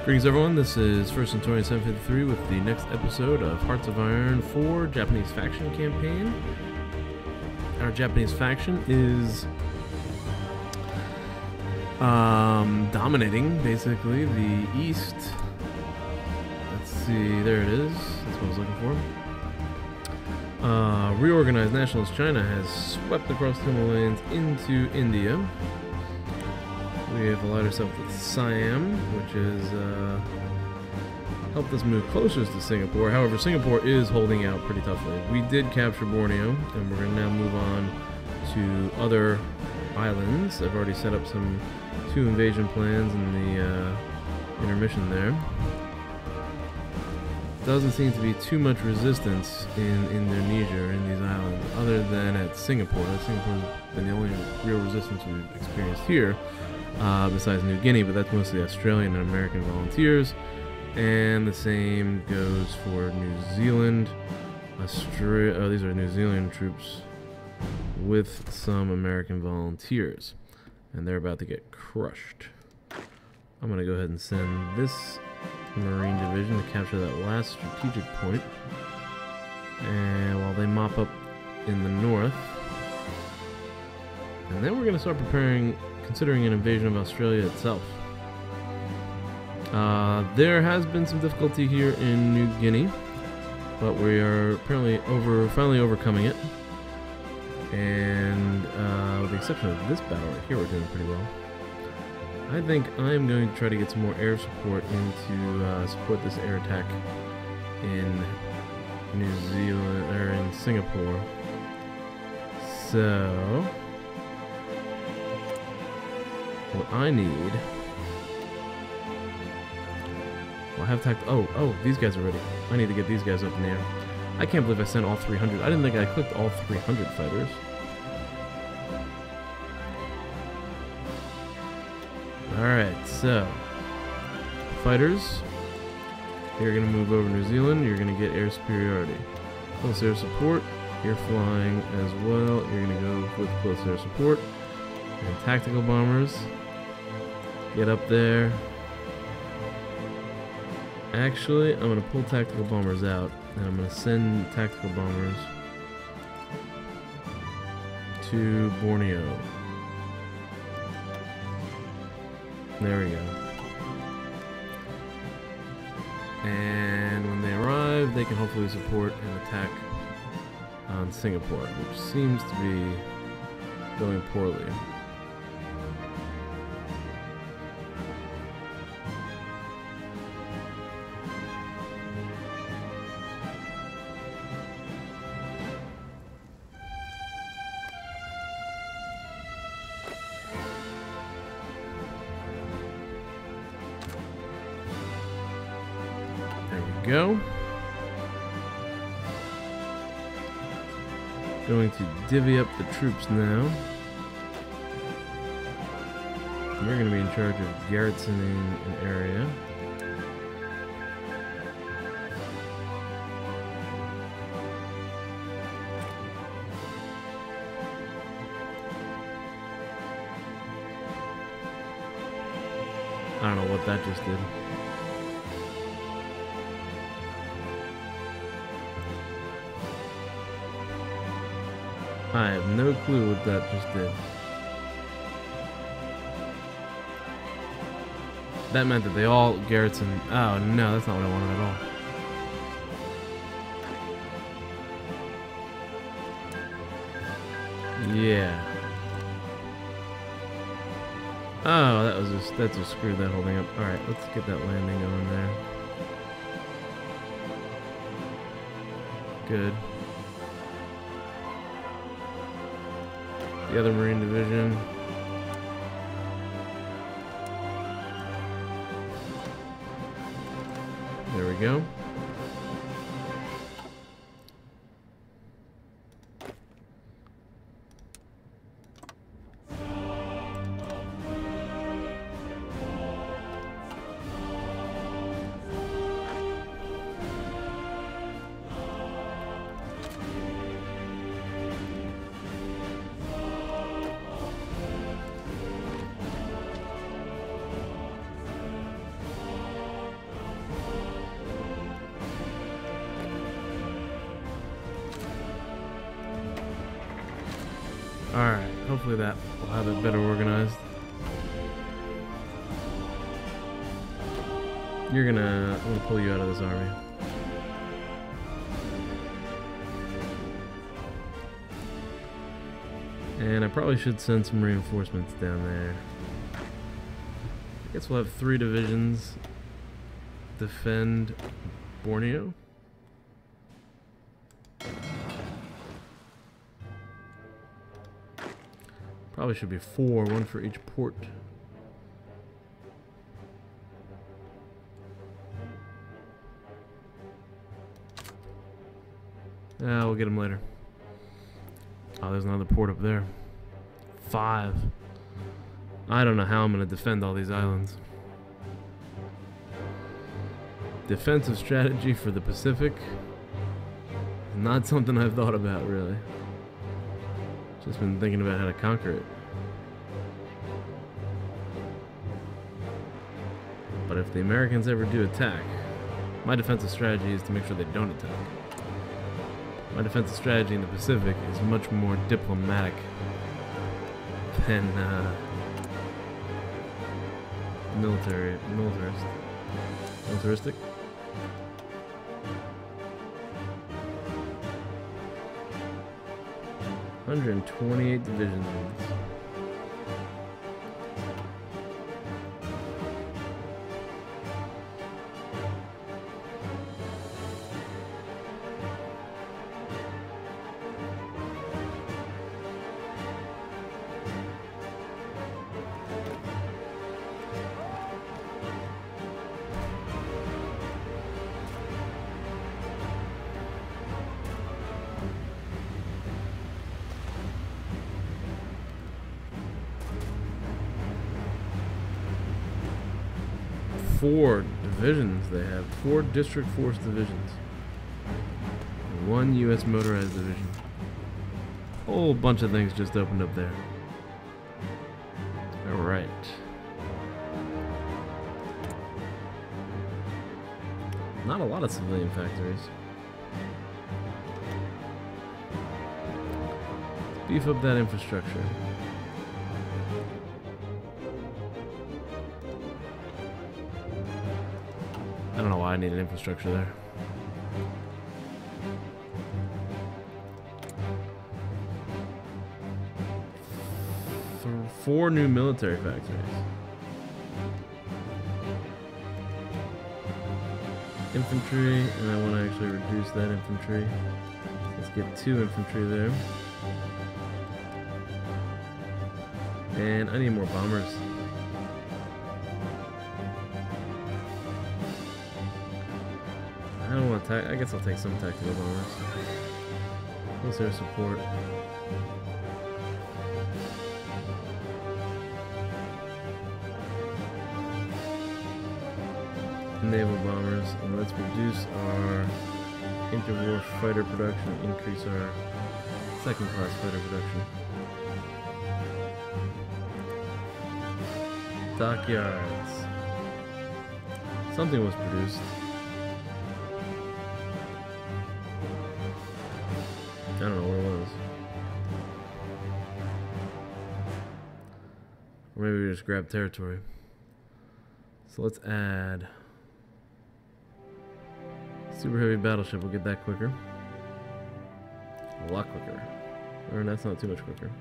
Greetings everyone, this is First Centurion 753 with the next episode of Hearts of Iron 4 Japanese Faction Campaign. Our Japanese faction is dominating, basically, the east. Let's see, there it is, that's what I was looking for. Reorganized Nationalist China has swept across the Himalayas into India. We have allied ourselves with Siam, which has helped us move closer to Singapore. However, Singapore is holding out pretty toughly. We did capture Borneo, and we're going to now move on to other islands. I've already set up two invasion plans in the intermission there. Doesn't seem to be too much resistance in Indonesia or in these islands, other than at Singapore. Singapore's been the only real resistance we've experienced here. Besides New Guinea, but that's mostly Australian and American volunteers, and the same goes for New Zealand. These are New Zealand troops with some American volunteers, and they're about to get crushed. I'm going to go ahead and send this Marine Division to capture that last strategic point, and while they mop up in the north, and then we're going to start considering an invasion of Australia itself. There has been some difficulty here in New Guinea, but we are apparently finally overcoming it. And with the exception of this battle right here, we're doing pretty well. I think I'm going to try to get some more air support to support this air attack in New Zealand or in Singapore. So what I need... Well, I have oh, these guys are ready. I need to get these guys up in the air. I can't believe I sent all 300. I didn't think I clicked all 300 fighters. Alright, so... Fighters. You're going to move over New Zealand. You're going to get air superiority. Close air support. You're flying as well. You're going to go with close air support. And tactical bombers. Get up there. Actually, I'm going to pull tactical bombers out, and I'm going to send tactical bombers to Borneo. There we go. And when they arrive, they can hopefully support an attack on Singapore, which seems to be going poorly. Go. Going to divvy up the troops now. You're going to be in charge of garrisoning an area. I don't know what that just did. I have no clue what that just did. That meant that they all garrison. Oh no, that's not what I wanted at all. Yeah. Oh, that just screwed that whole thing up. All right, let's get that landing going there. Good. The other Marine Division. There we go. Hopefully that will have it better organized. I'm gonna pull you out of this army. And I probably should send some reinforcements down there. I guess we'll have 3 divisions defend Borneo. Probably should be 4, 1 for each port. We'll get them later. Oh, there's another port up there. 5. I don't know how I'm going to defend all these islands. Defensive strategy for the Pacific. Not something I've thought about, really. Just been thinking about how to conquer it. But if the Americans ever do attack, my defensive strategy is to make sure they don't attack. My defensive strategy in the Pacific is much more diplomatic than militaristic. 128 divisions. Four divisions they have. 4 district force divisions. 1 U.S. motorized division. Whole bunch of things just opened up there. Alright. Not a lot of civilian factories. Let's beef up that infrastructure. I don't know why I need an infrastructure there. For 4 new military factories. Infantry, and I want to actually reduce that infantry. Let's get 2 infantry there. And I need more bombers. I don't want to. I guess I'll take some tactical bombers. What's their support? Naval bombers, and let's reduce our interwar fighter production, increase our second-class fighter production. Dockyards. Something was produced. I don't know what it was. Or maybe we just grabbed territory. So let's add super heavy battleship. We'll get that quicker. A lot quicker. Or that's not too much quicker.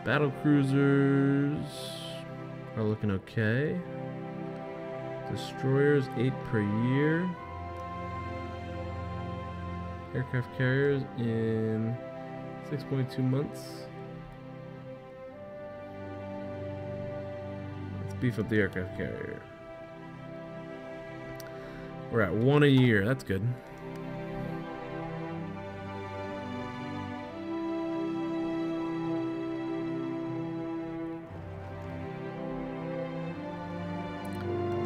Battle cruisers are looking okay. Destroyers 8 per year. Aircraft carriers in 6.2 months. Let's beef up the aircraft carrier. We're at 1 a year. That's good.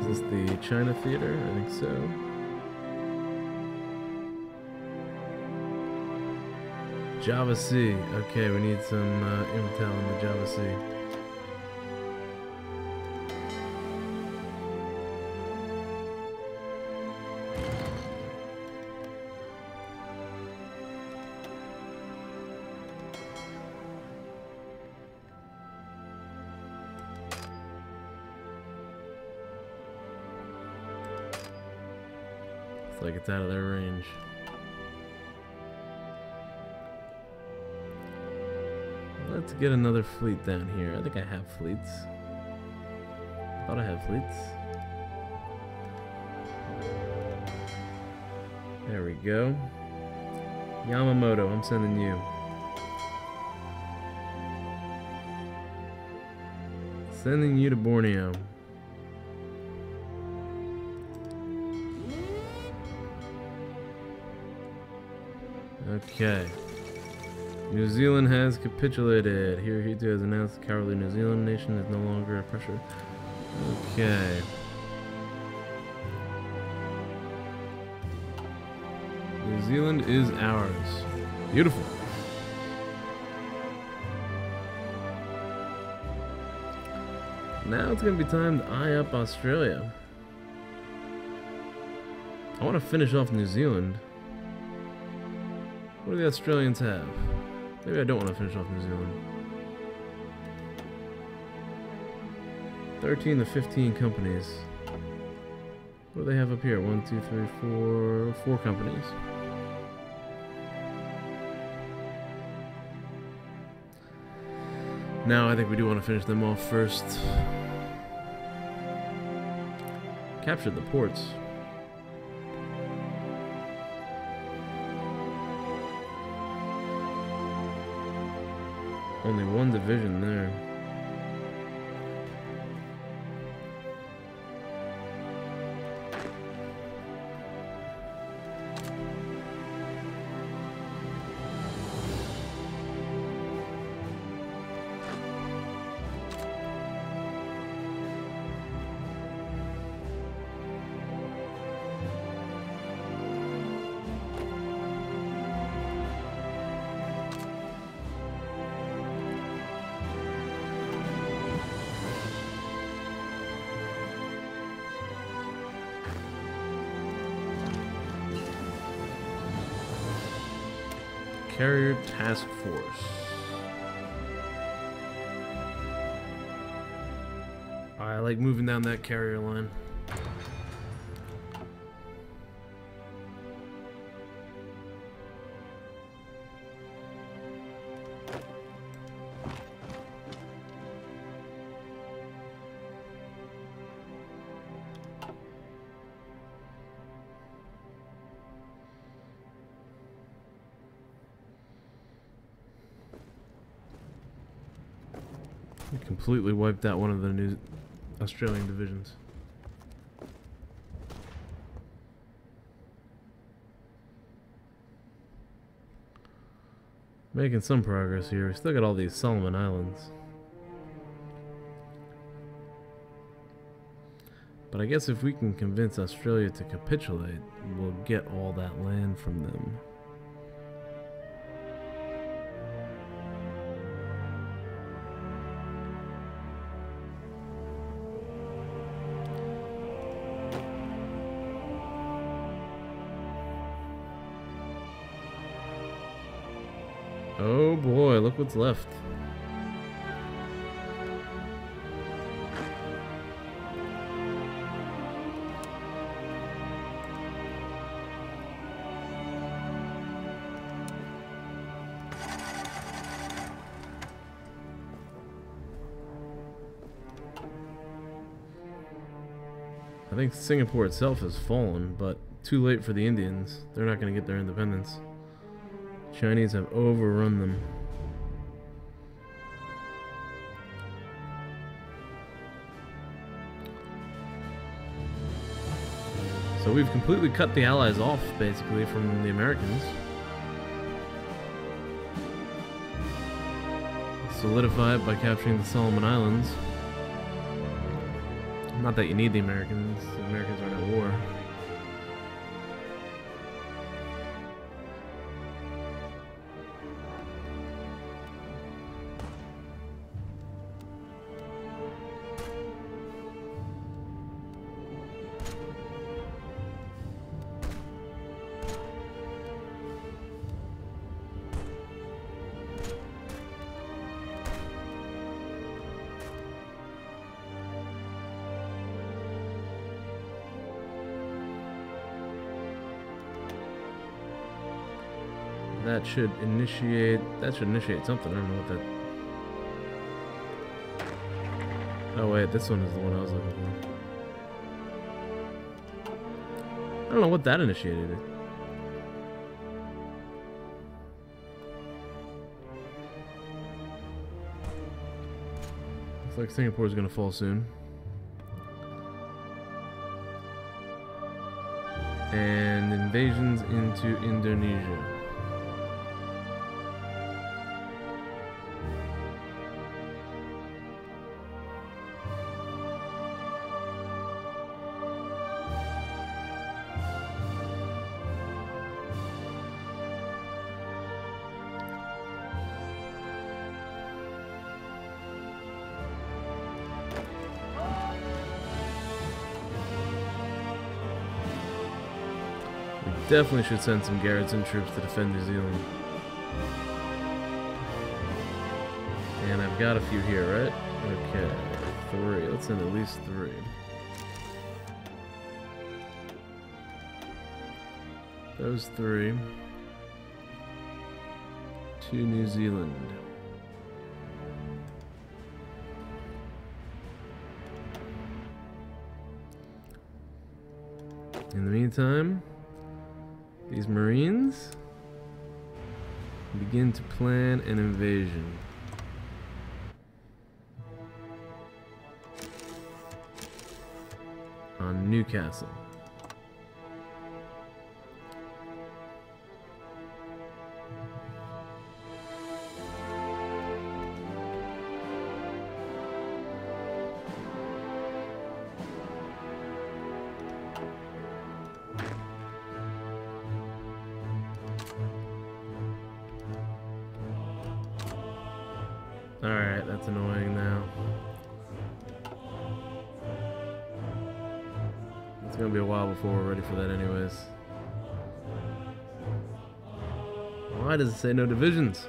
Is this the China theater? I think so. Java Sea. Okay, we need some intel in the Java Sea. like it's out of their range. Let's get another fleet down here. I think I have fleets. Thought I had fleets. There we go. Yamamoto, I'm sending you. Sending you to Borneo. Okay. New Zealand has capitulated. Hirohito has announced the cowardly New Zealand nation is no longer a pressure. Okay. New Zealand is ours. Beautiful. Now it's going to be time to eye up Australia. I want to finish off New Zealand. What do the Australians have? Maybe I don't want to finish off New Zealand. 13 to 15 companies. What do they have up here? 1, 2, 3, 4 companies. Now I think we do want to finish them off first. Captured the ports. Only one division there. Carrier Task Force. I like moving down that carrier line. We completely wiped out one of the new Australian divisions. Making some progress here. We still got all these Solomon Islands. But I guess if we can convince Australia to capitulate, we'll get all that land from them. Oh boy, look what's left. I think Singapore itself has fallen, but too late for the Indians. They're not going to get their independence. Chinese have overrun them. So we've completely cut the Allies off, basically, from the Americans. Solidify it by capturing the Solomon Islands. Not that you need the Americans. The Americans aren't at war. That should initiate something. I don't know what that... Oh wait, this one is the one I was looking for. I don't know what that initiated. Looks like Singapore is gonna fall soon. And invasions into Indonesia. Definitely should send some garrison troops to defend New Zealand. And I've got a few here, right? Okay, 3. Let's send at least 3. Those 3 to New Zealand. In the meantime, these Marines begin to plan an invasion. On Newcastle. Alright, that's annoying now. It's gonna be a while before we're ready for that anyways. Why does it say no divisions?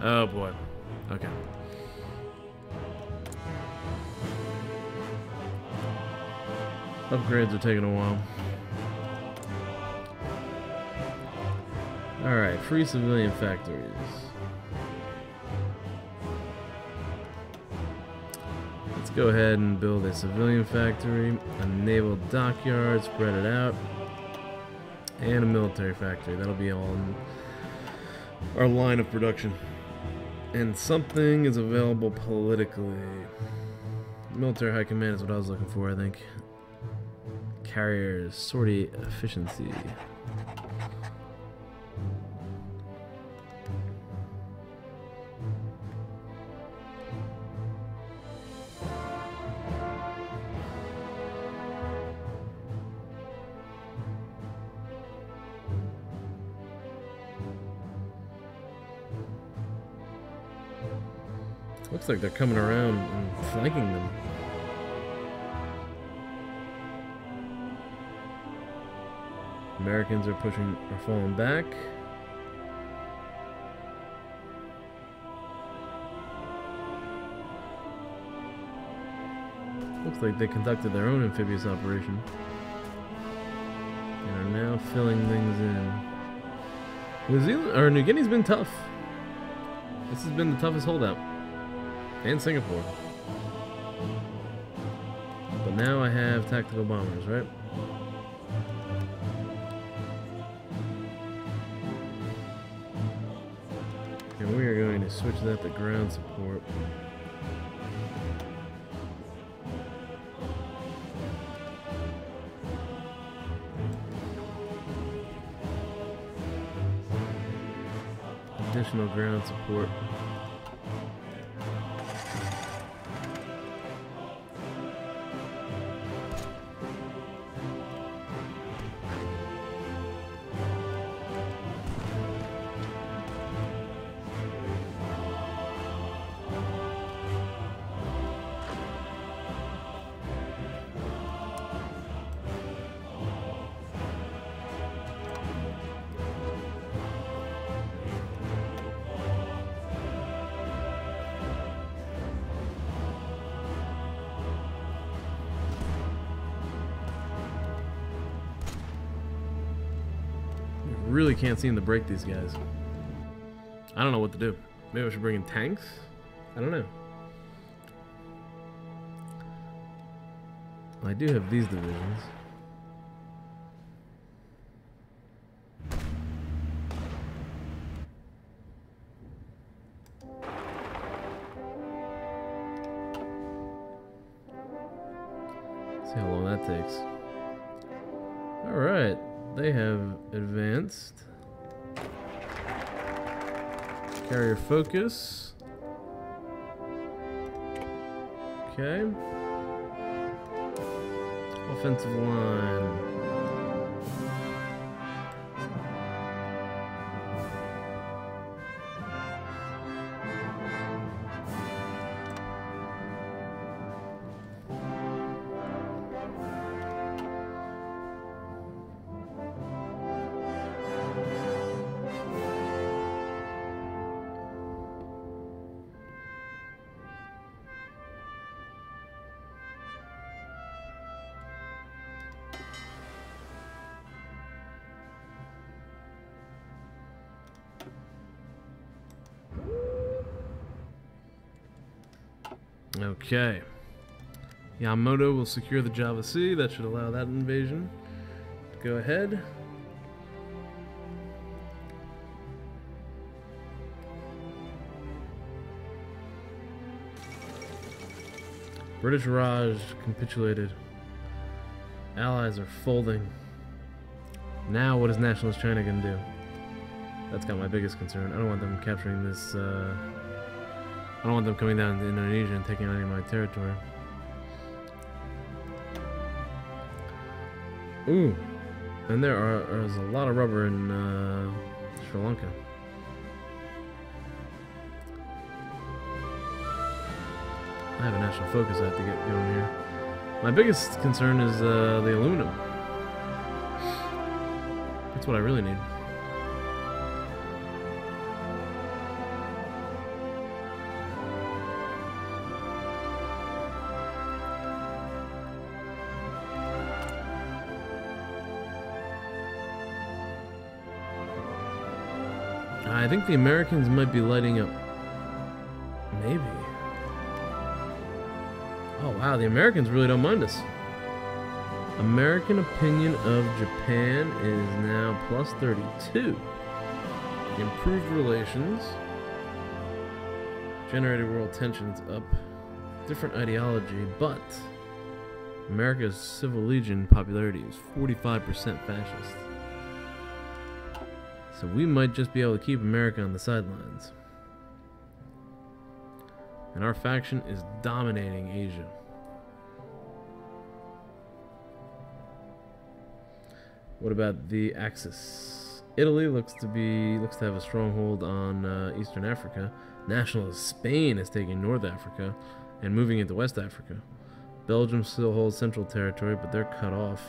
Oh boy. Okay. Upgrades are taking a while. Alright, free civilian factories. Let's go ahead and build a civilian factory, a naval dockyard, spread it out, and a military factory. That'll be all in our line of production. And something is available politically. Military high command is what I was looking for, I think. Carriers, sortie efficiency. Looks like they're coming around and flanking them. Americans are falling back. Looks like they conducted their own amphibious operation and are now filling things in. New Guinea's been tough. This has been the toughest holdout. And Singapore. But now I have tactical bombers, right? And we are going to switch that to ground support. Additional ground support. really can't seem to break these guys. I don't know what to do. Maybe I should bring in tanks? I don't know. I do have these divisions. See how long that takes. Alright, they have advanced. Carrier focus. Okay. Offensive line. Okay. Yamamoto will secure the Java Sea. That should allow that invasion. Go ahead. British Raj capitulated. Allies are folding. Now what is Nationalist China going to do? That's got my biggest concern. I don't want them capturing this... I don't want them coming down to Indonesia and taking any of my territory. Ooh. And there's a lot of rubber in Sri Lanka. I have a national focus I have to get going here. My biggest concern is the aluminum. That's what I really need. I think the Americans might be lighting up. Maybe. Oh wow, the Americans really don't mind us. American opinion of Japan is now plus 32. Improved relations. Generated world tensions up. Different ideology, but America's civil legion popularity is 45% fascist. So we might just be able to keep America on the sidelines. And our faction is dominating Asia. What about the Axis? Italy looks to have a stronghold on Eastern Africa. Nationalist Spain is taking North Africa and moving into West Africa. Belgium still holds Central Territory, but they're cut off.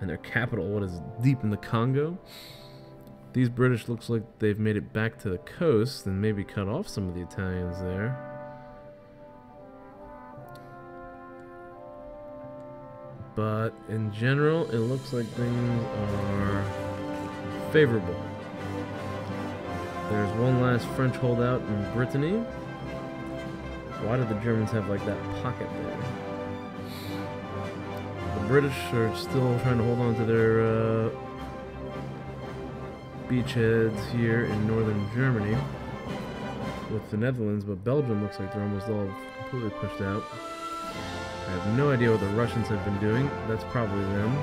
And their capital, what is deep in the Congo? These British looks like they've made it back to the coast and maybe cut off some of the Italians there. But in general, it looks like things are favorable. There's one last French holdout in Brittany. Why did the Germans have like that pocket there? The British are still trying to hold on to their beachheads here in northern Germany with the Netherlands, but Belgium looks like they're almost all completely pushed out. I have no idea what the Russians have been doing. That's probably them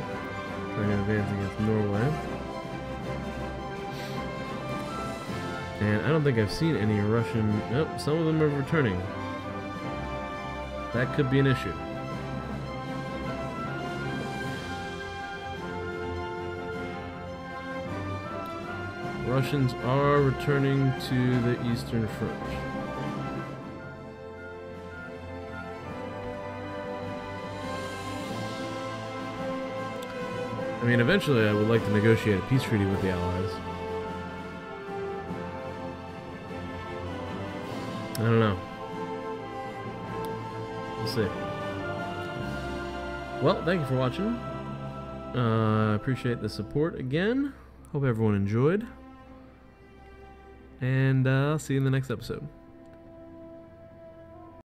trying to advance against Norway. And I don't think I've seen any Russian... Nope, some of them are returning. That could be an issue. Russians are returning to the Eastern Front. I mean, eventually I would like to negotiate a peace treaty with the Allies. I don't know. We'll see. Well, thank you for watching. I appreciate the support again. Hope everyone enjoyed. And I'll see you in the next episode.